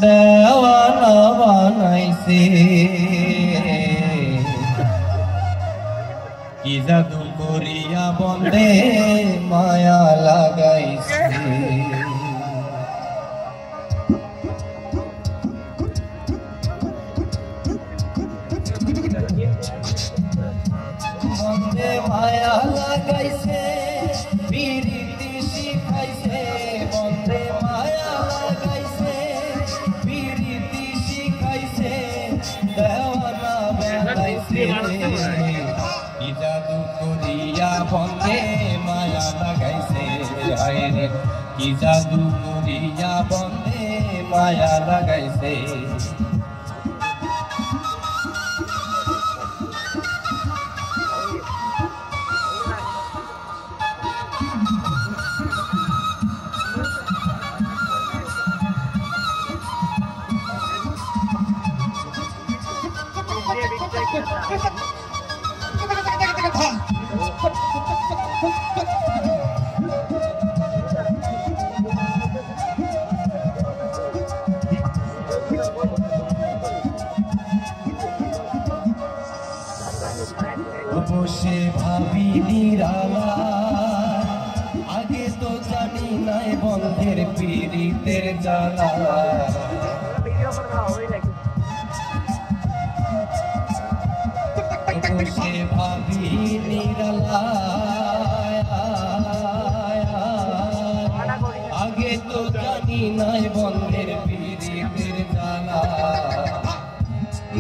দেওয়ানা বানাইছে কি জাদু করিয়া বন্দে মায়া লাগাইছে বন্দে মায়া লাগাইছে পিরিতি শিখাইছে বন্দে মায়া লাগাইছে পিরিতি শিখাইছে দেওয়ানা বানাইছে কি জাদু করিয়া বন্দে মায়া লাগাইছে হায় রে কি জাদু করিয়া বন্দে মায়া লাগাইছে বসে ভাবি নিরালা আগে তো জানি নাই বন্ধের পীড়িতের জ্বালা বসে ভাবি নিরালা আগে তো জানি নাই বন্ধের পীড়িতের জ্বালা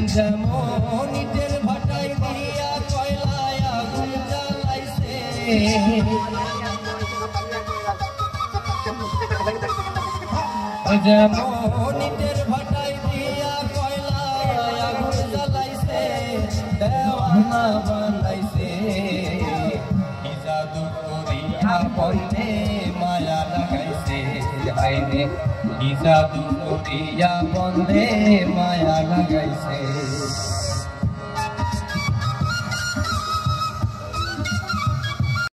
যেমন নিজের ভাটাই দিয়া কয়লায় আগুন জ্বালাইছে যেমন নিজের ভাটাই দিয়া কয়লায় আগুন জ্বালাইছে দেওয়ানা বানাইছে কি জাদু করিয়া বন্দে মায়া লাগাইছে হায় রে কি জাদু করিয়া বন্দে মায়া লাগাইছে